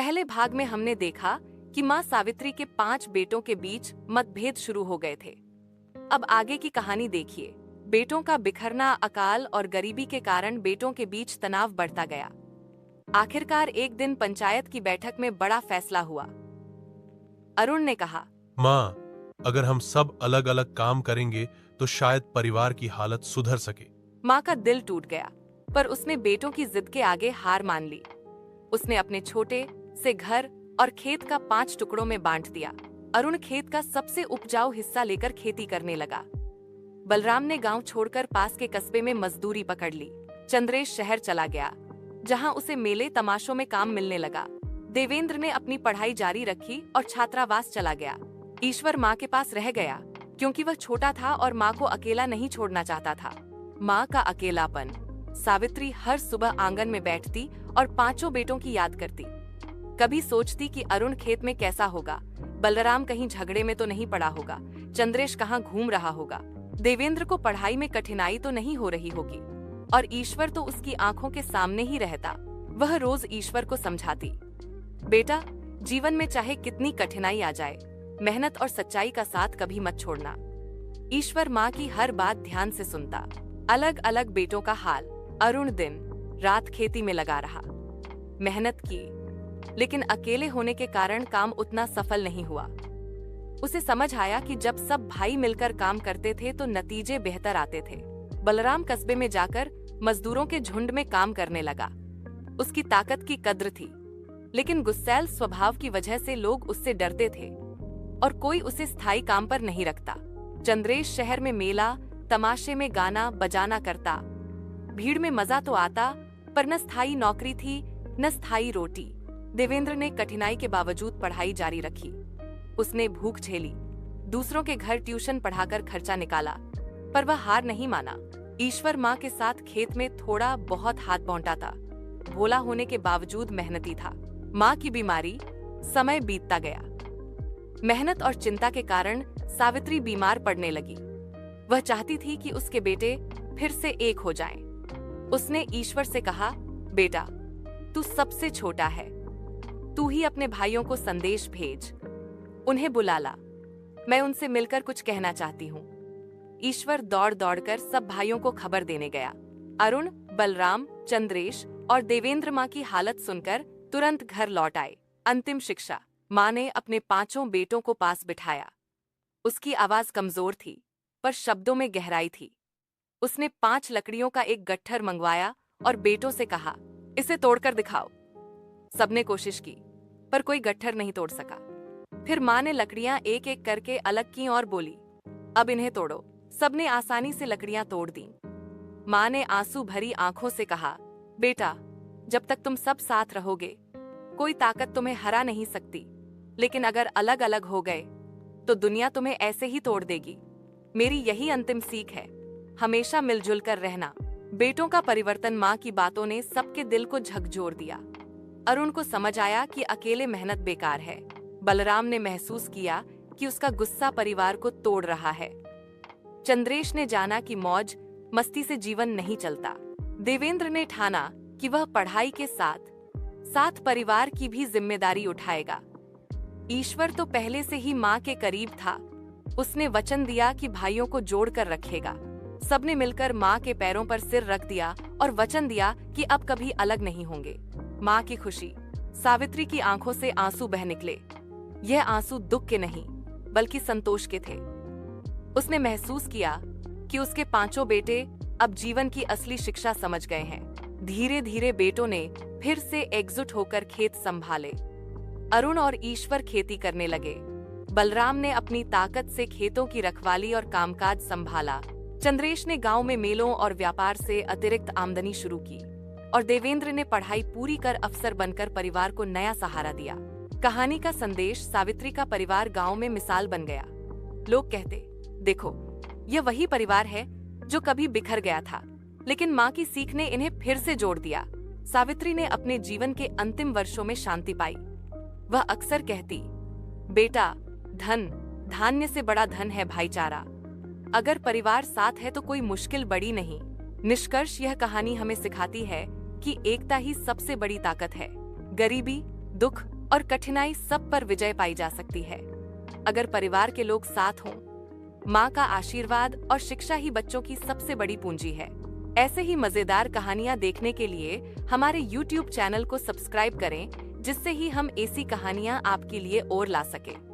पहले भाग में हमने देखा कि माँ सावित्री के 5 बेटों के बीच मतभेद शुरू हो गए थे। अब आगे की कहानी देखिए। बेटों का बिखरना, अकाल और गरीबी के कारण बेटों के बीच तनाव बढ़ता गया। आखिरकार एक दिन पंचायत की बैठक में बड़ा फैसला हुआ। अरुण ने कहा, माँ, अगर हम सब अलग अलग काम करेंगे तो शायद परिवार की हालत सुधर सके। माँ का दिल टूट गया, पर उसने बेटों की जिद के आगे हार मान ली। उसने अपने छोटे से घर और खेत का 5 टुकड़ों में बांट दिया। अरुण खेत का सबसे उपजाऊ हिस्सा लेकर खेती करने लगा। बलराम ने गांव छोड़कर पास के कस्बे में मजदूरी पकड़ ली। चंद्रेश शहर चला गया, जहां उसे मेले तमाशों में काम मिलने लगा। देवेंद्र ने अपनी पढ़ाई जारी रखी और छात्रावास चला गया। ईश्वर माँ के पास रह गया, क्योंकि वह छोटा था और माँ को अकेला नहीं छोड़ना चाहता था। माँ का अकेलापन। सावित्री हर सुबह आंगन में बैठती और 5 बेटों की याद करती। कभी सोचती कि अरुण खेत में कैसा होगा, बलराम कहीं झगड़े में तो नहीं पड़ा होगा, चंद्रेश कहाँ घूम रहा होगा, देवेंद्र को पढ़ाई में कठिनाई तो नहीं हो रही होगी, और ईश्वर तो उसकी आंखों के सामने ही रहता। वह रोज ईश्वर को समझाती, बेटा, जीवन में चाहे कितनी कठिनाई आ जाए, मेहनत और सच्चाई का साथ कभी मत छोड़ना। ईश्वर माँ की हर बात ध्यान से सुनता। अलग अलग बेटों का हाल। अरुण दिन रात खेती में लगा रहा, मेहनत की, लेकिन अकेले होने के कारण काम उतना सफल नहीं हुआ। उसे समझ आया कि जब सब भाई मिलकर काम करते थे तो नतीजे बेहतर आते थे। बलराम कस्बे में जाकर मजदूरों के झुंड में काम करने लगा। उसकी ताकत की कद्र थी, लेकिन गुस्सैल स्वभाव की वजह से लोग उससे डरते थे और कोई उसे स्थायी काम पर नहीं रखता। चंद्रेश शहर में मेला तमाशे में गाना बजाना करता। भीड़ में मजा तो आता, पर न स्थायी नौकरी थी न स्थायी रोटी। देवेंद्र ने कठिनाई के बावजूद पढ़ाई जारी रखी। उसने भूख झेली, दूसरों के घर ट्यूशन पढ़ाकर खर्चा निकाला, पर वह हार नहीं माना। ईश्वर माँ के साथ खेत में थोड़ा बहुत हाथ बौंटा था। भोला होने के बावजूद मेहनती था। माँ की बीमारी। समय बीतता गया। मेहनत और चिंता के कारण सावित्री बीमार पड़ने लगी। वह चाहती थी कि उसके बेटे फिर से एक हो जाएं। उसने ईश्वर से कहा, बेटा, तू सबसे छोटा है, तू ही अपने भाइयों को संदेश भेज, उन्हें बुला ला, मैं उनसे मिलकर कुछ कहना चाहती हूँ। ईश्वर दौड़ दौड़कर सब भाइयों को खबर देने गया। अरुण, बलराम, चंद्रेश और देवेंद्र माँ की हालत सुनकर तुरंत घर लौट आए। अंतिम शिक्षा। माँ ने अपने 5 बेटों को पास बिठाया। उसकी आवाज कमजोर थी, पर शब्दों में गहराई थी। उसने 5 लकड़ियों का एक गट्ठर मंगवाया और बेटों से कहा, इसे तोड़कर दिखाओ। सबने कोशिश की, पर कोई गट्ठर नहीं तोड़ सका। फिर माँ ने लकड़ियां एक एक करके अलग की और बोली, अब इन्हें तोड़ो। सबने आसानी से लकड़ियां तोड़ दी। माँ ने आंसू भरी आंखों से कहा, बेटा, जब तक तुम सब साथ रहोगे, कोई ताकत तुम्हें हरा नहीं सकती, लेकिन अगर अलग अलग हो गए तो दुनिया तुम्हें ऐसे ही तोड़ देगी। मेरी यही अंतिम सीख है, हमेशा मिलजुल कर रहना। बेटों का परिवर्तन। माँ की बातों ने सबके दिल को झकझोर दिया। अरुण को समझ आया कि अकेले मेहनत बेकार है। बलराम ने महसूस किया कि उसका गुस्सा परिवार को तोड़ रहा है। चंद्रेश ने जाना कि मौज मस्ती से जीवन नहीं चलता। देवेंद्र ने ठाना कि वह पढ़ाई के साथ साथ परिवार की भी जिम्मेदारी उठाएगा। ईश्वर तो पहले से ही माँ के करीब था। उसने वचन दिया कि भाइयों को जोड़कर रखेगा। सबने मिलकर माँ के पैरों पर सिर रख दिया और वचन दिया कि अब कभी अलग नहीं होंगे। माँ की खुशी। सावित्री की आंखों से आंसू बह निकले। यह आंसू दुख के नहीं, बल्कि संतोष के थे। उसने महसूस किया कि उसके 5 बेटे अब जीवन की असली शिक्षा समझ गए हैं। धीरे धीरे बेटों ने फिर से एकजुट होकर खेत संभाले। अरुण और ईश्वर खेती करने लगे। बलराम ने अपनी ताकत से खेतों की रखवाली और कामकाज संभाला। चंद्रेश ने गांव में मेलों और व्यापार से अतिरिक्त आमदनी शुरू की, और देवेंद्र ने पढ़ाई पूरी कर अफसर बनकर परिवार को नया सहारा दिया। कहानी का संदेश। सावित्री का परिवार गांव में मिसाल बन गया। लोग कहते, देखो, यह वही परिवार है जो कभी बिखर गया था, लेकिन माँ की सीख ने इन्हें फिर से जोड़ दिया। सावित्री ने अपने जीवन के अंतिम वर्षों में शांति पाई। वह अक्सर कहती, बेटा, धन धान्य से बड़ा धन है भाईचारा। अगर परिवार साथ है तो कोई मुश्किल बड़ी नहीं। निष्कर्ष। यह कहानी हमें सिखाती है कि एकता ही सबसे बड़ी ताकत है। गरीबी, दुख और कठिनाई सब पर विजय पाई जा सकती है। अगर परिवार के लोग साथ हों, माँ का आशीर्वाद और शिक्षा ही बच्चों की सबसे बड़ी पूंजी है। ऐसे ही मजेदार कहानियाँ देखने के लिए हमारे YouTube चैनल को सब्सक्राइब करें, जिससे ही हम ऐसी कहानियाँ आपके लिए और ला सके।